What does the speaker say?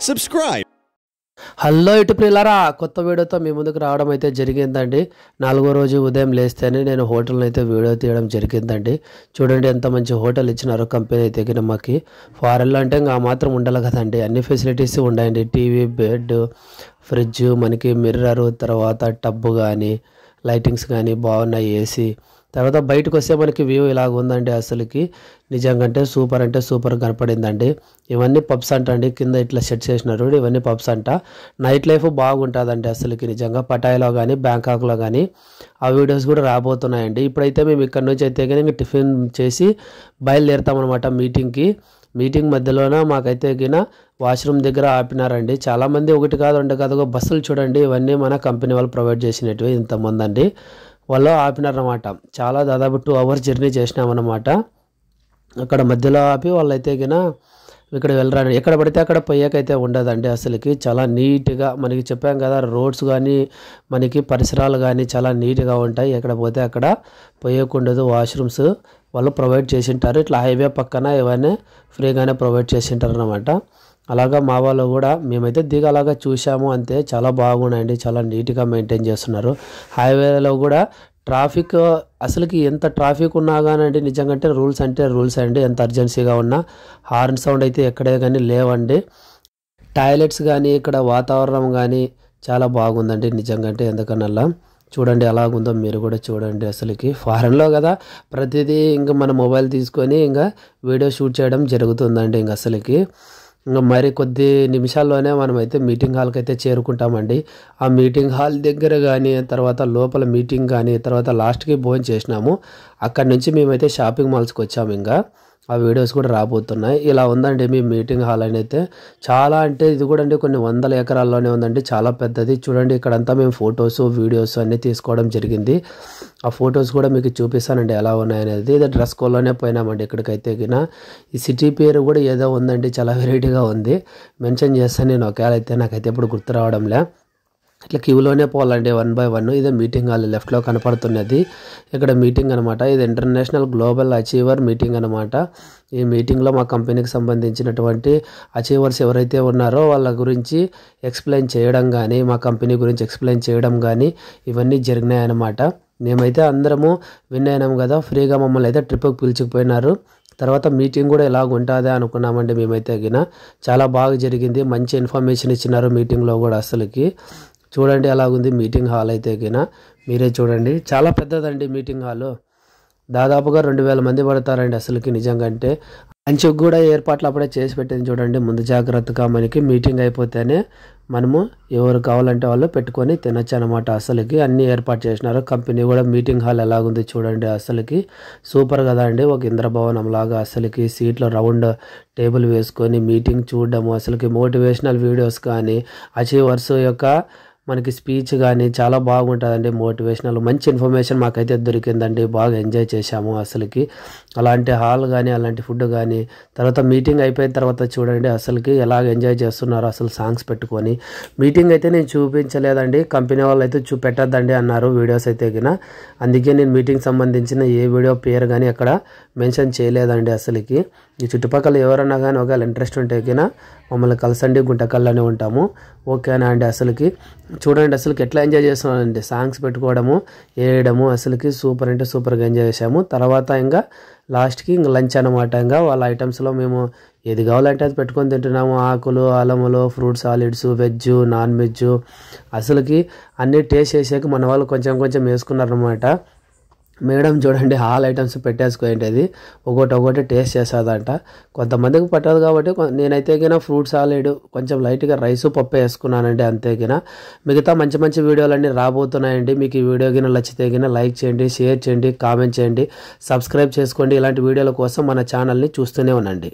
subscribe. Hello ఇటు ప్రియులారా, కొత్త వీడియోతో మీ ముందుకు రావడం అయితే జరిగిందండి. 4వ రోజు ఉదయం లేస్తేనే నేను హోటల్ని అయితే వీడియో తీయడం జరిగిందండి. చూడండి ఎంత మంచి హోటల్ ఇచ్చినారో కంపెనీ అయితే మాకు. ఫారెన్లో అంటే ఇంకా మాత్రం ఉండాలి కదండి, అన్ని ఫెసిలిటీస్ ఉన్నాయండి. టీవీ, బెడ్, ఫ్రిడ్జ్, మనకి మిర్రర్, తర్వాత టబ్బు కానీ లైటింగ్స్ కానీ బాగున్నాయి, ఏసీ. తర్వాత బయటకు వస్తే మనకి వ్యూ ఇలాగ ఉందండి. అసలుకి నిజంగా అంటే సూపర్ కనపడిందండి. ఇవన్నీ పబ్స్ అంటండి, కింద ఇట్లా సెట్ చేసినారు, ఇవన్నీ పబ్స్ అంట. నైట్ లైఫ్ బాగుంటుందండి అసలుకి నిజంగా. పటాయిలో కానీ బ్యాంకాక్లో కానీ ఆ వీడియోస్ కూడా రాబోతున్నాయండి. ఇప్పుడైతే మేము ఇక్కడ నుంచి అయితే కానీ ఇంకా టిఫిన్ చేసి బయలుదేరుతామన్నమాట మీటింగ్ మధ్యలోన మాకైతే గిన వాష్రూమ్ దగ్గర ఆపినారండి. చాలామంది ఒకటి కాదు రెండు కాదు బస్సులు చూడండి, ఇవన్నీ మన కంపెనీ వాళ్ళు ప్రొవైడ్ చేసినవి. ఇంతమంది అండి వాళ్ళు ఆపినారన్నమాట. చాలా దాదాపు 2 hours జర్నీ చేసినామన్నమాట. అక్కడ మధ్యలో ఆపి వాళ్ళైతే గిన ఇక్కడ వెళ్ళరాని, ఎక్కడ పడితే అక్కడ పోయేకైతే ఉండదండి. అసలుకి చాలా నీట్గా మనకి చెప్పాం కదా, రోడ్స్ కానీ మనకి పరిసరాలు కానీ చాలా నీట్గా ఉంటాయి. ఎక్కడ పోతే అక్కడ పోయేకుండదు. వాష్రూమ్స్ వాళ్ళు ప్రొవైడ్ చేసింటారు. ఇట్లా హైవే పక్కన ఇవన్నీ ఫ్రీగానే ప్రొవైడ్ చేసింటారు అన్నమాట. అలాగా మా వాళ్ళు కూడా మేమైతే దిగలాగా చూసాము అంతే. చాలా బాగున్నాయండి, చాలా నీట్గా మెయింటైన్ చేస్తున్నారు. హైవేలో కూడా ట్రాఫిక్ అసలుకి ఎంత ట్రాఫిక్ ఉన్నా కానండి నిజంగా అంటే రూల్స్ అండి. ఎంత అర్జెన్సీగా ఉన్నా హార్న్ సౌండ్ అయితే ఎక్కడే కానీ లేవండి. టాయిలెట్స్ కానీ ఇక్కడ వాతావరణం కానీ చాలా బాగుందండి నిజంగా అంటే. ఎందుకనల్లా చూడండి ఎలాగుందో మీరు కూడా చూడండి. అసలుకి ఫారెన్లో కదా ప్రతిదీ ఇంకా మన మొబైల్ తీసుకొని ఇంకా వీడియో షూట్ చేయడం జరుగుతుందండి. ఇంక అసలుకి ఇంకా మరి కొద్ది నిమిషాల్లోనే మనమైతే మీటింగ్ హాల్కి అయితే చేరుకుంటామండి. ఆ మీటింగ్ హాల్ దగ్గర కానీ తర్వాత లోపల మీటింగ్ కానీ తర్వాత లాస్ట్కి భోజనం చేసినాము. అక్కడి నుంచి మేమైతే షాపింగ్ మాల్స్కి వచ్చాము. ఇంకా ఆ వీడియోస్ కూడా రాబోతున్నాయి. ఇలా ఉందండి మీ మీటింగ్ హాల్ అని అయితే. చాలా అంటే ఇది కూడా అండి కొన్ని 100 ఎకరాల్లోనే ఉందండి, చాలా పెద్దది. చూడండి ఇక్కడంతా మేము ఫొటోస్ వీడియోస్ అన్నీ తీసుకోవడం జరిగింది. ఆ ఫొటోస్ కూడా మీకు చూపిస్తానండి ఎలా ఉన్నాయనేది. ఇది డ్రెస్ కోడ్లోనే పోయినామండి ఇక్కడికైతే గిన. ఈ సిటీ పేరు కూడా ఏదో ఉందండి, చాలా వెరైటీగా ఉంది. మెన్షన్ చేస్తాను నేను ఒకవేళ అయితే, నాకైతే ఎప్పుడు గుర్తు రావడంలే. ఇట్లా క్యూలోనే పోవాలండి 1 by 1. ఇదే మీటింగ్ హాల్ లెఫ్ట్లో కనపడుతున్నది. ఇక్కడ మీటింగ్ అనమాట. ఇది ఇంటర్నేషనల్ గ్లోబల్ అచీవర్ మీటింగ్ అనమాట. ఈ మీటింగ్లో మా కంపెనీకి సంబంధించినటువంటి అచీవర్స్ ఎవరైతే ఉన్నారో వాళ్ళ గురించి ఎక్స్ప్లెయిన్ చేయడం కానీ మా కంపెనీ గురించి ఎక్స్ప్లెయిన్ చేయడం కానీ ఇవన్నీ జరిగినాయన్నమాట. మేమైతే అందరము విన్ అయినాం కదా, ఫ్రీగా మమ్మల్ని అయితే ట్రిప్కి పిలుచుకుపోయినారు. తర్వాత మీటింగ్ కూడా ఎలాగ ఉంటుందా అనుకున్నామండి మేమైతే గిన. చాలా బాగా జరిగింది, మంచి ఇన్ఫర్మేషన్ ఇచ్చినారు మీటింగ్లో కూడా. అసలుకి చూడండి ఎలాగుంది మీటింగ్ హాల్ అయితే గిన. మీరే చూడండి, చాలా పెద్దదండి మీటింగ్ హాల్. దాదాపుగా 2000 మంది పడతారండి అసలుకి నిజంగా అంటే. లంచ్కి కూడా ఏర్పాట్లు అప్పుడే చేసి పెట్టింది చూడండి. ముందు జాగ్రత్తగా మనకి మీటింగ్ అయిపోతేనే మనము ఎవరు కావాలంటే వాళ్ళు పెట్టుకొని తినొచ్చు అనమాట. అసలుకి అన్నీ ఏర్పాటు చేసినారు. కంపెనీ కూడా మీటింగ్ హాల్ ఎలాగుంది చూడండి. అసలుకి సూపర్ కదా అండి, ఒక ఇంద్రభవనం లాగా. అసలుకి సీట్లో రౌండ్ టేబుల్ వేసుకొని మీటింగ్ చూడడము, అసలుకి మోటివేషనల్ వీడియోస్ కానీ అచీవర్స్ యొక్క మనకి స్పీచ్ కానీ చాలా బాగుంటుందండి. మోటివేషనల్ మంచి ఇన్ఫర్మేషన్ మాకైతే దొరికిందండి. బాగా ఎంజాయ్ చేశాము అసలుకి. అలాంటి హాల్ కానీ అలాంటి ఫుడ్ కానీ. తర్వాత మీటింగ్ అయిపోయిన తర్వాత చూడండి అసలుకి ఎలాగ ఎంజాయ్ చేస్తున్నారు అసలు సాంగ్స్ పెట్టుకొని. మీటింగ్ అయితే నేను చూపించలేదండి, కంపెనీ వాళ్ళు అయితే పెట్టద్దండి అన్నారు వీడియోస్ అయితే గిన. అందుకే నేను మీటింగ్ సంబంధించిన ఏ వీడియో పేరు కానీ అక్కడ మెన్షన్ చేయలేదండి అసలుకి. ఈ చుట్టుపక్కల ఎవరన్నా కానీ ఒకవేళ ఇంట్రెస్ట్ ఉంటే గిన మమ్మల్ని కలసండి, గుంటకల్లోనే ఉంటాము. ఓకేనా అండి. అసలుకి చూడండి అసలుకి ఎట్లా ఎంజాయ్ చేస్తున్నానండి, సాంగ్స్ పెట్టుకోవడము వేయడము. అసలుకి సూపర్ అంటే సూపర్గా ఎంజాయ్ చేసాము. తర్వాత ఇంకా లాస్ట్కి ఇంకా లంచ్ అనమాట. ఇంకా వాళ్ళ ఐటమ్స్లో మేము ఏది కావాలంటే అది పెట్టుకొని తింటున్నాము. ఆకులు, అలములు, fruit solids, veg, non veg. అసలుకి అన్నీ టేస్ట్ చేసాక మన వాళ్ళు కొంచెం వేసుకున్నారనమాట. మేడం చూడండి ఆల్ ఐటమ్స్ పెట్టేసుకోండి, ఒకటి టేస్ట్ చేస్తుందంట. కొంతమందికి పట్టదు కాబట్టి నేనైతే గిన ఫ్రూట్ సాలెడ్ కొంచెం లైట్గా రైసు పప్పు వేసుకున్నానండి అంతే గిన. మిగతా మంచి వీడియోలన్నీ రాబోతున్నాయండి. మీకు ఈ వీడియో గిన నచ్చితే గిన లైక్ చేయండి, షేర్ చేయండి, కామెంట్ చేయండి, సబ్స్క్రైబ్ చేసుకోండి. ఇలాంటి వీడియోల కోసం మన ఛానల్ని చూస్తూనే ఉండండి.